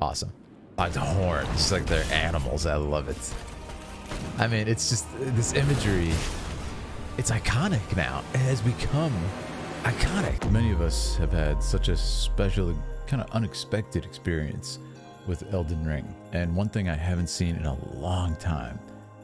Awesome. Like the horns, like they're animals. I love it. I mean, it's just this imagery. It's iconic now. It has become iconic. Many of us have had such a special, kind of unexpected experience with Elden Ring. And one thing I haven't seen in a long time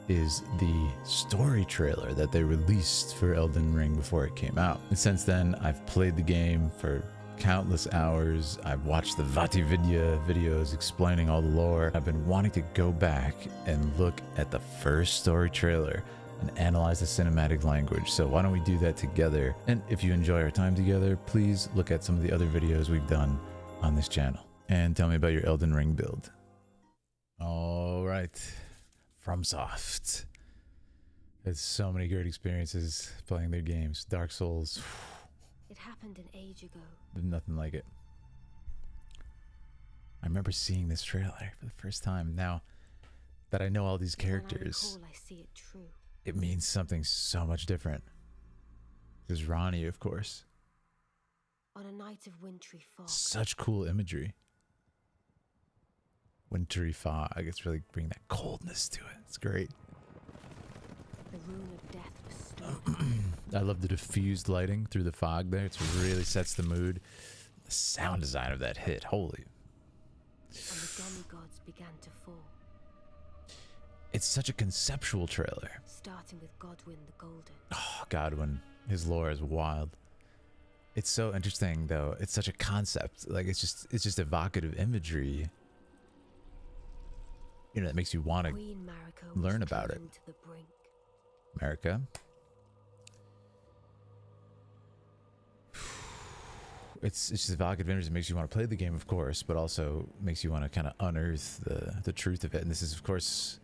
is the story trailer that they released for Elden Ring before it came out. And since then, I've played the game for countless hours. I've watched the VatiVidya videos explaining all the lore. I've been wanting to go back and look at the first story trailer and analyze the cinematic language. So why don't we do that together? And if you enjoy our time together, please look at some of the other videos we've done on this channel and tell me about your Elden Ring build. All right, FromSoft. There's so many great experiences playing their games. Dark Souls. It happened an age ago. There's nothing like it. I remember seeing this trailer for the first time. Now that I know all these characters, I see it true. It means something so much different. There's Ranni, of course. On a night of wintry fog. Such cool imagery. Wintry fog. It's really bringing that coldness to it. It's great. The rune of death bestowed. I love the diffused lighting through the fog there. It really sets the mood. The sound design of that hit. Holy. And the demigods began to fall. It's such a conceptual trailer. Starting with Godwyn the Golden. Oh, Godwyn. His lore is wild. It's so interesting, though. It's such a concept. Like, it's just evocative imagery. You know, that makes you want to learn about it. To the brink. America. It's just evocative imagery. It makes you want to play the game, of course, but also makes you want to kind of unearth the truth of it. And this is, of course,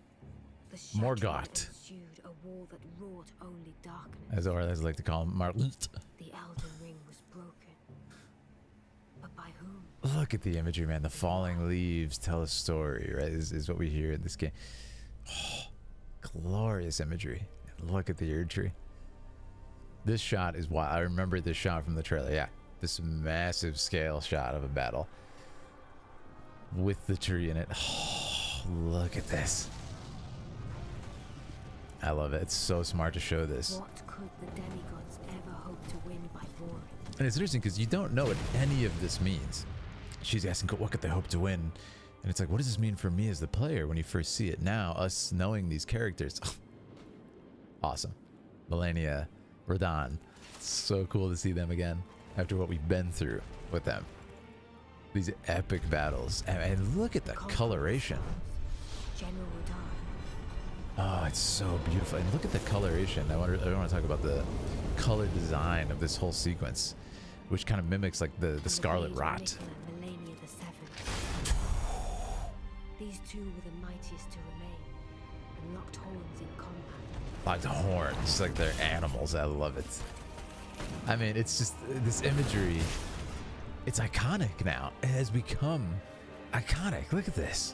Morgott, as I like to call him, Marlit. The Elden Ring was broken, but by whom? Look at the imagery, man. The falling leaves tell a story, right? Is what we hear in this game. Oh, glorious imagery. Look at the Erd tree. This shot is wild. I remember this shot from the trailer. Yeah, this massive scale shot of a battle with the tree in it. Oh, look at this. I love it. It's so smart to show this. What could the demigods ever hope to win by warring? And it's interesting because you don't know what any of this means. She's asking, what could they hope to win? And it's like, what does this mean for me as the player when you first see it? Now, us knowing these characters. Awesome. Melania, Radahn. So cool to see them again after what we've been through with them. These epic battles. And look at the coloration. General Radahn. Oh, it's so beautiful. And look at the coloration. I want to talk about the color design of this whole sequence, which kind of mimics like the Scarlet Rot. These two were the mightiest to remain and locked horns in combat. Like the horns, like they're animals. I love it. I mean, it's just this imagery. It's iconic now. It has become iconic. Look at this.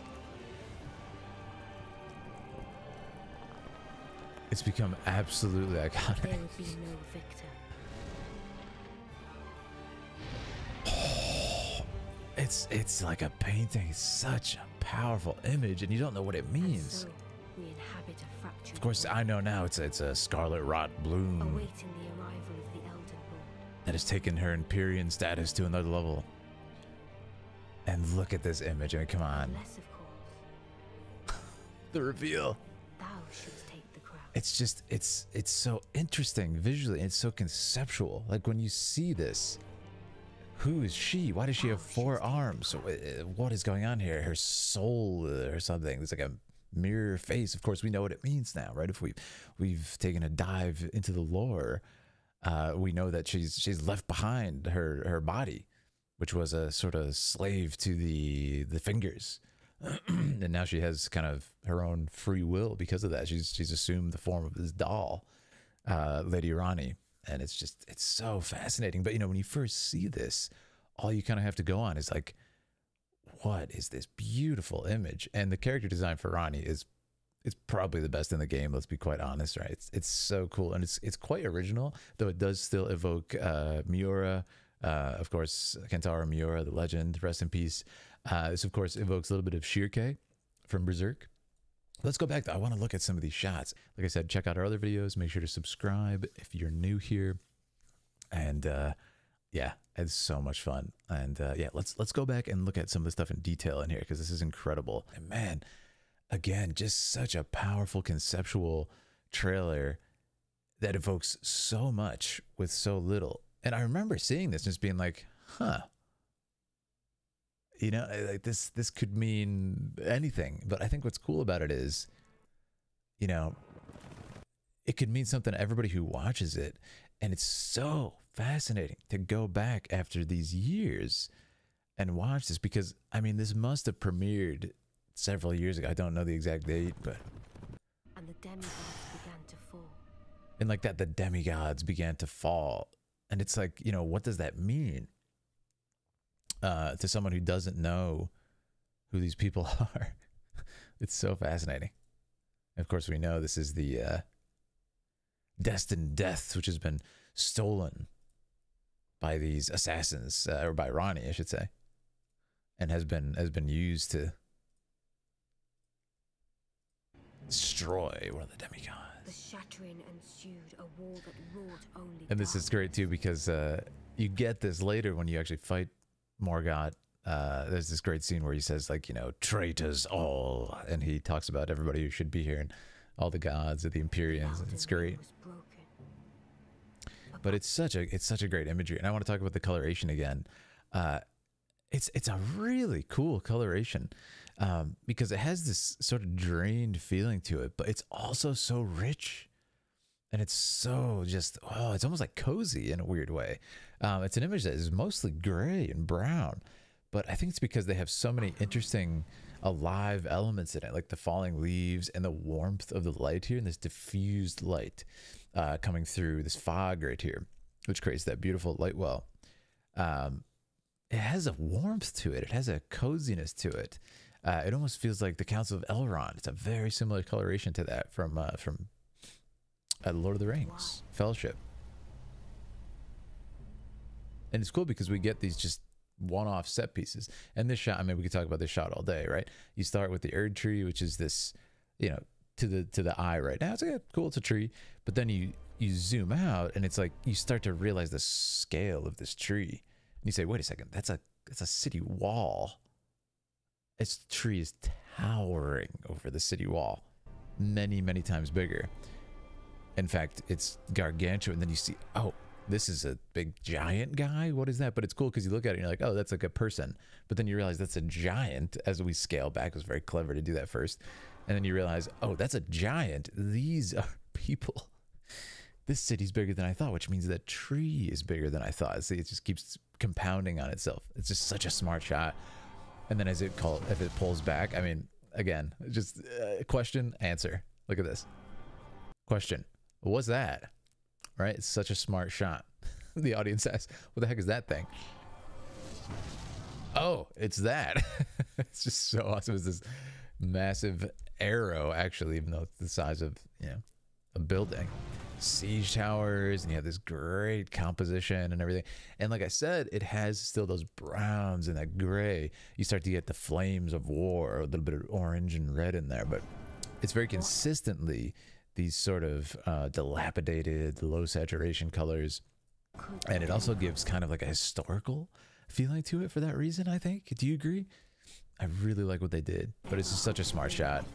It's become absolutely iconic. There would be no victor. Oh, it's like a painting. It's such a powerful image, and you don't know what it means. So we inhabit a fractured Of course, I know now. It's a Scarlet Rot bloom awaiting the arrival of the Elden Lord. that has taken her Empyrean status to another level. And look at this image. I mean, come on. Unless, of course, The reveal. thou shouldst take the crown. It's just, it's so interesting visually. It's so conceptual. Like when you see this, who is she? Why does she have 4 arms? What is going on here? Her soul or something. It's like a mirror face. Of course, we know what it means now, right? If we've taken a dive into the lore, we know that she's left behind her body, which was a sort of slave to the fingers. And now she has kind of her own free will because of that. She's assumed the form of this doll, Lady Ranni, and it's so fascinating. But you know, when you first see this, all you kind of have to go on is like, what is this beautiful image? And the character design for Ranni is probably the best in the game. Let's be quite honest, right? It's so cool, and it's quite original, though it does still evoke Miura Of course, Kentaro Miura, the legend, rest in peace. This, of course, evokes a little bit of Shirke from Berserk. Let's go back, though. I want to look at some of these shots. Like I said, check out our other videos. Make sure to subscribe if you're new here. And yeah, it's so much fun. And yeah, let's go back and look at some of the stuff in detail in here, because this is incredible. And man, again, just such a powerful conceptual trailer that evokes so much with so little. And I remember seeing this and just being like, huh, you know, like this could mean anything. But I think what's cool about it is, you know, it could mean something to everybody who watches it. And it's so fascinating to go back after these years and watch this, because I mean, this must have premiered several years ago. I don't know the exact date, but And the demigods began to fall. and like that, the demigods began to fall. And it's like, you know, what does that mean to someone who doesn't know who these people are? It's so fascinating. And of course, we know this is the destined death, which has been stolen by these assassins, or by Ronnie, I should say, and has been used to destroy one of the demigods. The shattering ensued, a war that wrought only And this is great too, because you get this later when you actually fight Morgott. There's this great scene where he says, like, you know, traitors all, and he talks about everybody who should be here and all the gods of the Empyreans. And it's great. But it's such a great imagery, and I want to talk about the coloration again. It's a really cool coloration, because it has this sort of drained feeling to it, but it's also so rich, and it's so just, oh, it's almost like cozy in a weird way. It's an image that is mostly gray and brown, but I think it's because they have so many interesting alive elements in it, like the falling leaves and the warmth of the light here, and this diffused light coming through this fog right here, which creates that beautiful light well. It has a warmth to it. It has a coziness to it. It almost feels like the Council of Elrond. It's a very similar coloration to that from Lord of the Rings, Fellowship. And it's cool because we get these just one-off set pieces. And this shot, I mean, we could talk about this shot all day, right? You start with the Erd tree, which is this, you know, to the eye right now. It's like, yeah, cool, it's a tree. But then you zoom out, and it's like you start to realize the scale of this tree. And you say, wait a second, that's a city wall. Its tree is towering over the city wall, many, many times bigger. In fact, it's gargantuan. And then you see, oh, this is a big giant guy. What is that? But it's cool because you look at it and you're like, oh, that's like a person. But then you realize that's a giant. As we scale back, it was very clever to do that first. And then you realize, oh, that's a giant. These are people. This city's bigger than I thought, which means that tree is bigger than I thought. See, it just keeps compounding on itself. It's just such a smart shot. And then as it pulls back, I mean, again, just question, answer. Look at this. Question. What's that? Right? It's such a smart shot. The audience asks, what the heck is that thing? Oh, it's that. It's just so awesome. It's this massive arrow, actually, even though it's the size of, you know, a building. Siege towers, and you have this great composition and everything. And like I said, it has still those browns and that gray. You start to get the flames of war, a little bit of orange and red in there, but it's very consistently these sort of dilapidated, low saturation colors. And it also gives kind of like a historical feeling to it for that reason, I think. Do you agree? I really like what they did, but it's just such a smart shot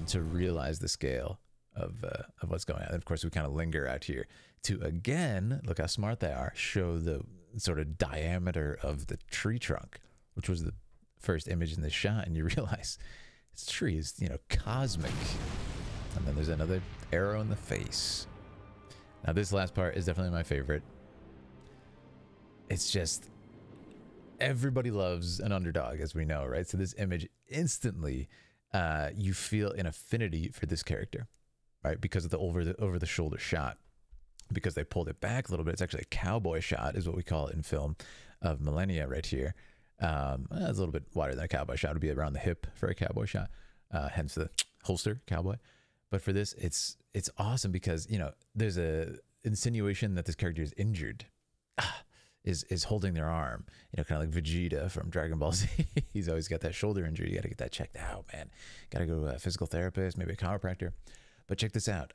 to realize the scale of what's going on. And of course, we kind of linger out here to, again, look how smart they are, show the sort of diameter of the tree trunk, which was the first image in this shot. And you realize this tree is, you know, cosmic. And then there's another arrow in the face. Now, this last part is definitely my favorite. It's just, everybody loves an underdog, as we know, right? So this image instantly, you feel an affinity for this character, right? Because of the over the shoulder shot, because they pulled it back a little bit. It's actually a cowboy shot, is what we call it in film, of millennia right here. It's a little bit wider than a cowboy shot. It would be around the hip for a cowboy shot, hence the holster cowboy. But for this, it's awesome because, you know, there's a insinuation that this character is injured. is holding their arm, you know, kind of like Vegeta from Dragon Ball Z. He's always got that shoulder injury. You got to get that checked out, man. Got to go to a physical therapist, maybe a chiropractor. But check this out.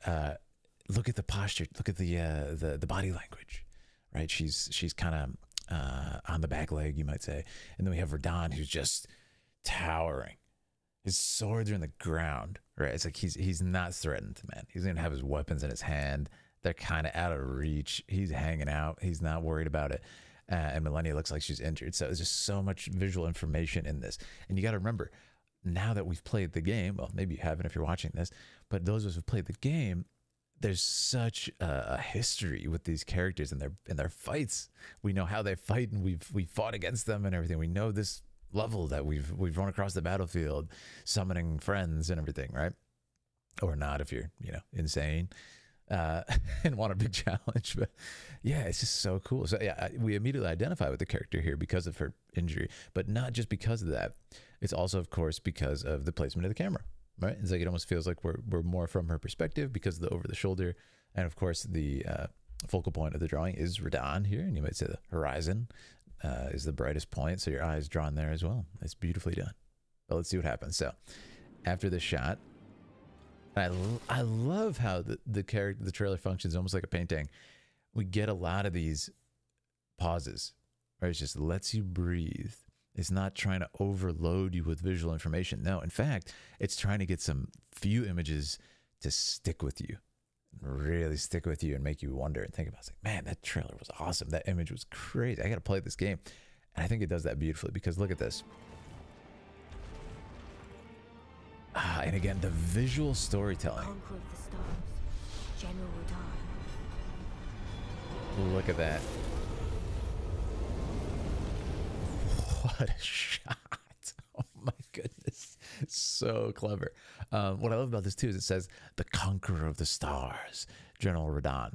Look at the posture. Look at the body language, right? She's kind of on the back leg, you might say. And then we have Radahn, who's just towering. His swords are in the ground, right? It's like he's not threatened, man. He's gonna have his weapons in his hand. They're kind of out of reach. He's hanging out. He's not worried about it. And Millennia looks like she's injured. So there's just so much visual information in this. And you got to remember, now that we've played the game, well, maybe you haven't if you're watching this, but those of us who've played the game, there's such a history with these characters and their fights. We know how they fight, and we've fought against them and everything. We know this level that we've run across the battlefield, summoning friends and everything, right? Or not if you're, you know, insane and want a big challenge. But yeah, it's just so cool. So yeah, we immediately identify with the character here because of her injury, but not just because of that. It's also, of course, because of the placement of the camera, right? It's like it almost feels like we're more from her perspective because of the over the shoulder. And of course, the focal point of the drawing is Radahn here, and you might say the horizon is the brightest point, so your eye is drawn there as well. It's beautifully done. But let's see what happens. So after this shot, I love how the trailer functions almost like a painting. We get a lot of these pauses, right? It just lets you breathe. It's not trying to overload you with visual information. No, in fact, it's trying to get some few images to stick with you, really stick with you and make you wonder and think about it. It's like, man, that trailer was awesome. That image was crazy. I got to play this game. And I think it does that beautifully because look at this. And again, the visual storytelling. Conqueror of the stars, General Radahn. Look at that. What a shot. Oh my goodness. So clever. What I love about this too is it says the conqueror of the stars, General Radahn.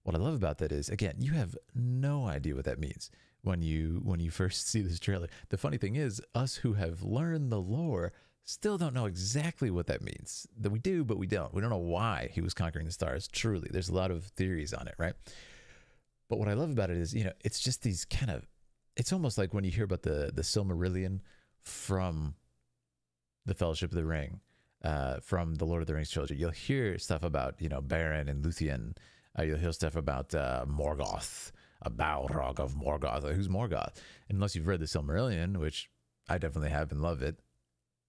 What I love about that is, again, you have no idea what that means when you first see this trailer. The funny thing is, us who have learned the lore still don't know exactly what that means. That we do, but we don't. We don't know why he was conquering the stars. Truly, there's a lot of theories on it, right? But what I love about it is, you know, it's just these kind of, it's almost like when you hear about the Silmarillion from the Fellowship of the Ring, from the Lord of the Rings trilogy. You'll hear stuff about, you know, Beren and Luthien. You'll hear stuff about Morgoth, a Balrog of Morgoth. Like, who's Morgoth? And unless you've read the Silmarillion, which I definitely have and love it,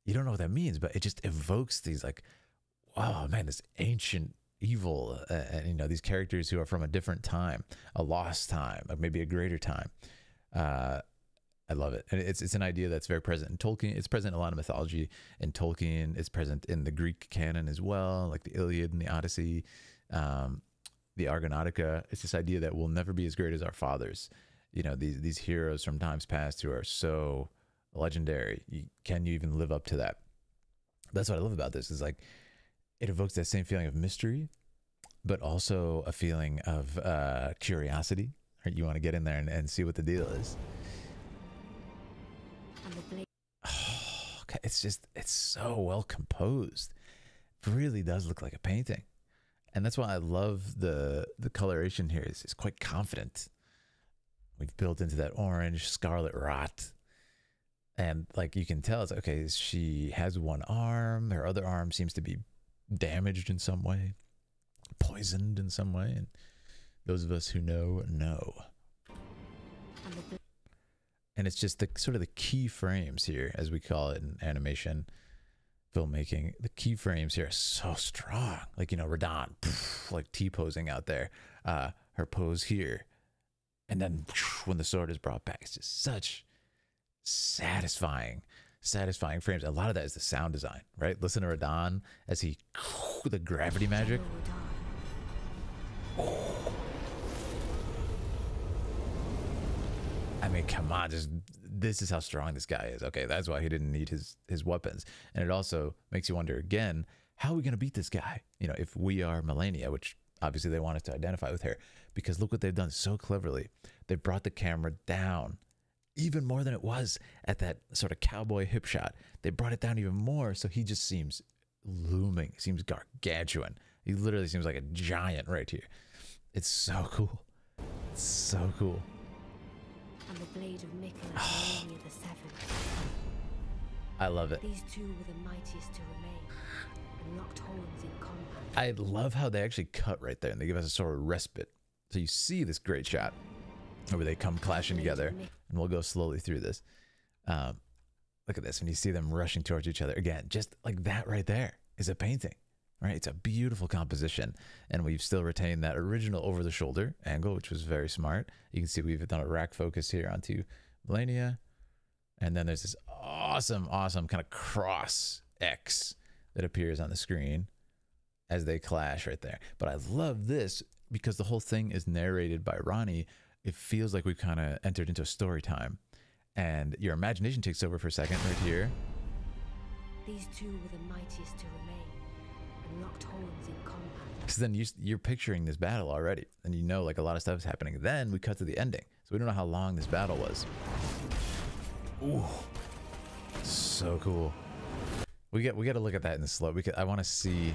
you don't know what that means, but it just evokes these like, wow, man, this ancient evil, and you know, these characters who are from a different time, a lost time, maybe a greater time. I love it. And it's an idea that's very present in Tolkien. It's present in a lot of mythology in Tolkien. It's present in the Greek canon as well, like the Iliad and the Odyssey, the Argonautica. It's this idea that we'll never be as great as our fathers. You know, these heroes from times past who are so legendary. Can you even live up to that? That's what I love about this, is like it evokes that same feeling of mystery, but also a feeling of curiosity. Right? You want to get in there and see what the deal is. Oh, okay. It's so well composed. It really does look like a painting. And that's why I love the coloration here. It's quite confident. We've built into that orange, scarlet rot. And like you can tell, it's okay, she has one arm. Her other arm seems to be damaged in some way, poisoned in some way. And those of us who know. And it's just the sort of the key frames here, as we call it in animation filmmaking. The key frames here are so strong. Like, you know, Radahn, like T-posing out there. Her pose here. And then when the sword is brought back, it's just such satisfying frames. A lot of that is the sound design, right? Listen to Radahn as he, the gravity magic. I mean, come on, this is how strong this guy is. Okay, that's why he didn't need his weapons. And it also makes you wonder again, how are we going to beat this guy? You know, if we are Millennia, which obviously they want us to identify with her, because look what they've done so cleverly. They brought the camera down even more than it was at that sort of cowboy hip shot. They brought it down even more, so he just seems looming, seems gargantuan. He literally seems like a giant right here. It's so cool. It's so cool. and the blade of Mikkel and Melania the Seventh. I love it. These two were the mightiest to remain, and locked horns in combat. I love how they actually cut right there and they give us a sort of respite. So you see this great shot where they come clashing together, and we'll go slowly through this. Look at this, when you see them rushing towards each other. Again, just like that right there is a painting, right? It's a beautiful composition, and we've still retained that original over-the-shoulder angle, which was very smart. You can see we've done a rack focus here onto Melania, and then there's this awesome kind of cross X that appears on the screen as they clash right there. But I love this because the whole thing is narrated by Ronnie. It feels like we've kind of entered into a story time, and your imagination takes over for a second right here. These two were the mightiest to remain, and locked horns in combat. Because then you're picturing this battle already, and you know like a lot of stuff is happening. Then we cut to the ending, so we don't know how long this battle was. Ooh, so cool. We got to look at that in the slow. I want to see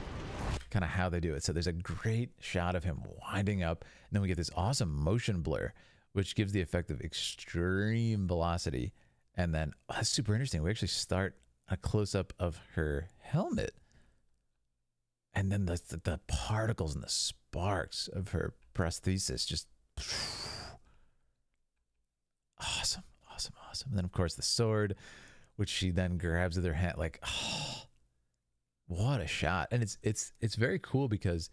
kind of how they do it. So there's a great shot of him winding up, and then we get this awesome motion blur, which gives the effect of extreme velocity. And then that's super interesting. We actually start a close-up of her helmet, and then the particles and the sparks of her prosthesis just awesome. And then of course the sword, which she then grabs with her hand. Like, oh, what a shot. And it's very cool because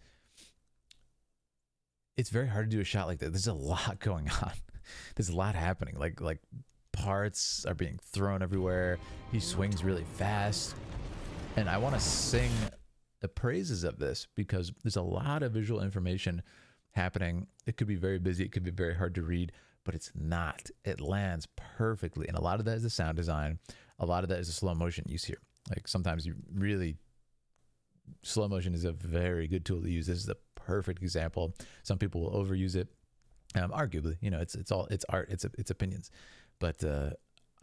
it's very hard to do a shot like that. There's a lot going on. There's a lot happening. Like parts are being thrown everywhere. He swings really fast. And I want to sing the praises of this because there's a lot of visual information happening. It could be very busy. It could be very hard to read, but it's not. It lands perfectly. And a lot of that is the sound design. A lot of that is the slow motion use here. Like sometimes slow motion is a very good tool to use. This is the perfect example. Some people will overuse it. Arguably, you know, it's art, it's opinions. But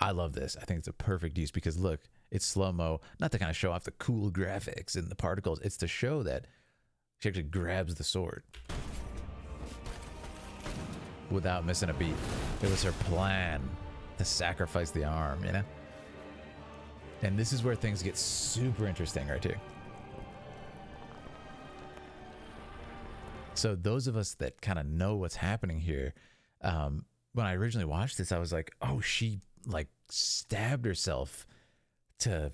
I love this. I think it's a perfect use because look, it's slow-mo, not to kind of show off the cool graphics and the particles. It's to show that she actually grabs the sword without missing a beat. It was her plan to sacrifice the arm, you know? And this is where things get super interesting right here. So those of us that kind of know what's happening here, when I originally watched this, I was like, oh, she like stabbed herself to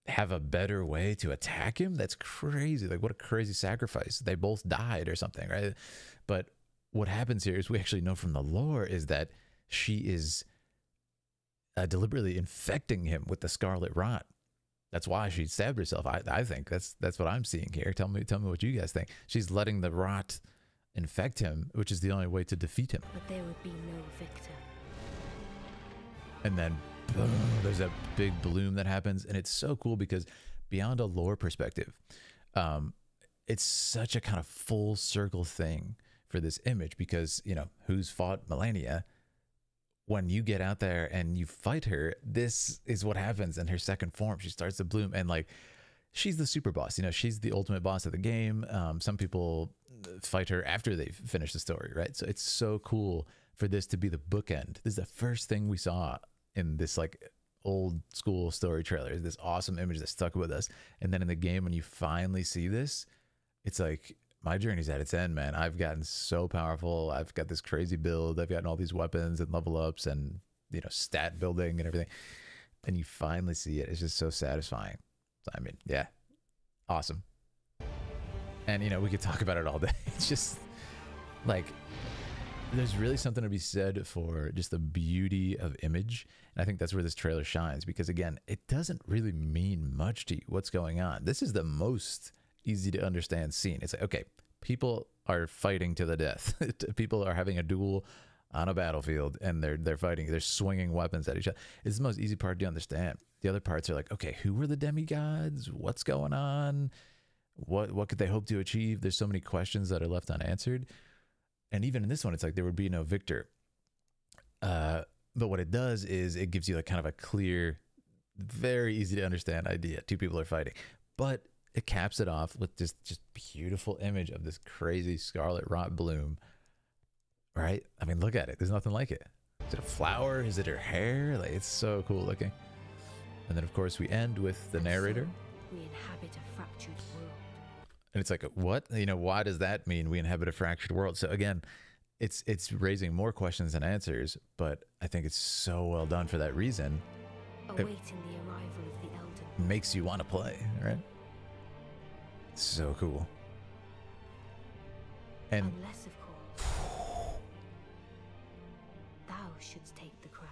have a better way to attack him. That's crazy. Like what a crazy sacrifice. They both died or something, right? But what happens here is we actually know from the lore is that she is deliberately infecting him with the scarlet rot. That's why she stabbed herself. I think that's what I'm seeing here. Tell me what you guys think. She's letting the rot infect him, which is the only way to defeat him. But there would be no victor. And then boom, there's that big bloom that happens, and it's so cool because beyond a lore perspective, it's such a kind of full circle thing for this image because, you know, who's fought Melania? When you get out there and you fight her, this is what happens in her second form. She starts to bloom, and like she's the super boss. You know, she's the ultimate boss of the game. Some people fight her after they've finished the story, right? So it's so cool for this to be the bookend. This is the first thing we saw in this like old school story trailer, is this awesome image that stuck with us. And then in the game, when you finally see this, it's like my journey's at its end, man. I've gotten so powerful. I've got this crazy build. I've gotten all these weapons and level ups and, you know, stat building and everything. And you finally see it. It's just so satisfying. I mean, yeah, awesome. And, you know, we could talk about it all day. It's just like, there's really something to be said for just the beauty of image. And I think that's where this trailer shines because, again, it doesn't really mean much to you what's going on. This is the most easy to understand scene. It's like, okay, people are fighting to the death. People are having a duel on a battlefield and they're fighting. They're swinging weapons at each other. It's the most easy part to understand. The other parts are like, okay, who were the demigods? What's going on? What could they hope to achieve? There's so many questions that are left unanswered. And even in this one, it's like there would be no victor. But what it does is it gives you like kind of a clear, very easy to understand idea. Two people are fighting, but it caps it off with this just beautiful image of this crazy scarlet rot bloom. Right? I mean, look at it. There's nothing like it. Is it a flower? Is it her hair? Like, it's so cool looking. And then, of course, we end with the narrator. So we inhabit a fractured world. And it's like, what? You know, why does that mean we inhabit a fractured world? So again, it's raising more questions than answers, but I think it's so well done for that reason. Awaiting the arrival of the Elden. Makes you want to play, right? So cool. And unless, of course, thou shouldst take the crown.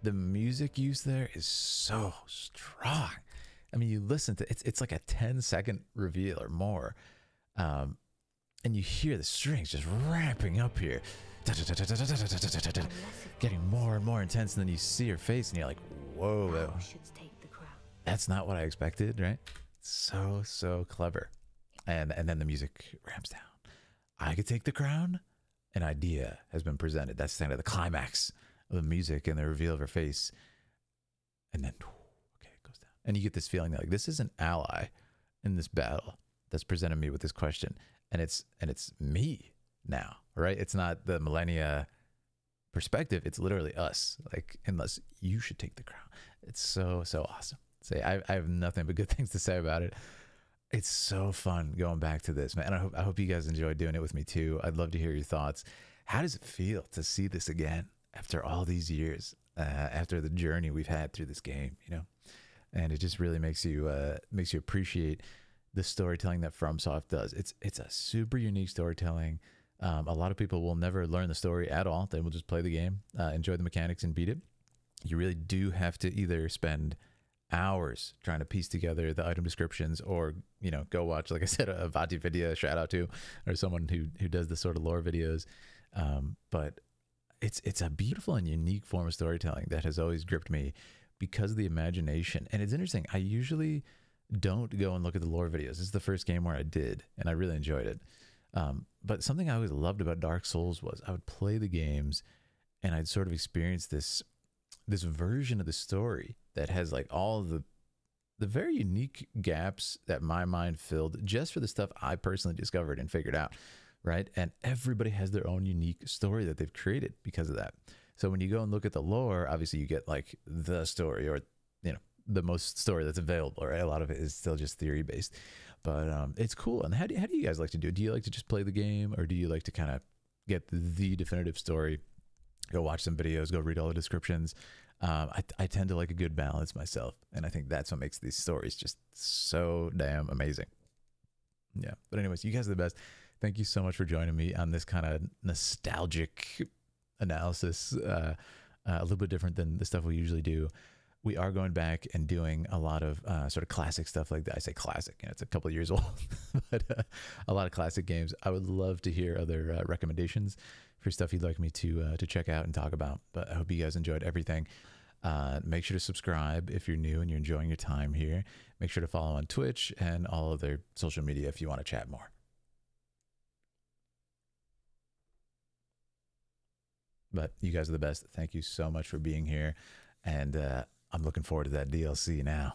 the music used there is so strong. I mean, you listen to it's like a 10-second reveal or more. And you hear the strings just ramping up here, getting more and more intense, and then you see her face and you're like, whoa, Thou shouldst take the crown. that's not what I expected, right? So clever. And then the music ramps down. I could take the crown. An idea has been presented. That's kind of the climax of the music and the reveal of her face. And then, okay, it goes down. And you get this feeling that like this is an ally in this battle that's presented me with this question. And it's me now, right? It's not the millennia perspective. It's literally us. Like, unless you should take the crown. It's so awesome. Say, I have nothing but good things to say about it. It's so fun going back to this, man. And I hope you guys enjoy doing it with me too. I'd love to hear your thoughts. How does it feel to see this again after all these years, after the journey we've had through this game, you know? And it just really makes you appreciate the storytelling that FromSoft does. It's a super unique storytelling. A lot of people will never learn the story at all. They will just play the game, enjoy the mechanics, and beat it. You really do have to either spend hours trying to piece together the item descriptions, or go watch, like I said, a Vati video, shout out to, or someone who does this sort of lore videos. But it's a beautiful and unique form of storytelling that has always gripped me because of the imagination. And it's interesting, I usually don't go and look at the lore videos. This is the first game where I did, and I really enjoyed it. But something I always loved about Dark Souls was I would play the games and I'd sort of experience this version of the story that has like all the very unique gaps that my mind filled just for the stuff I personally discovered and figured out, right? And everybody has their own unique story that they've created because of that. So when you go and look at the lore, obviously you get like the story, or the most story that's available, right? A lot of it is still just theory based, but it's cool. And how do you guys like to do it? Do you like to just play the game, or do you like to kind of get the definitive story, go watch some videos, go read all the descriptions? I tend to like a good balance myself, and I think that's what makes these stories just so damn amazing. Yeah, but anyways, you guys are the best. Thank you so much for joining me on this kind of nostalgic analysis, a little bit different than the stuff we usually do. We are going back and doing a lot of sort of classic stuff like that. I say classic, it's a couple of years old, but a lot of classic games. I would love to hear other recommendations for stuff you'd like me to check out and talk about. But I hope you guys enjoyed everything. Make sure to subscribe if you're new and you're enjoying your time here. Make sure to follow on Twitch and all other social media if you want to chat more. But you guys are the best. Thank you so much for being here. And I'm looking forward to that DLC now.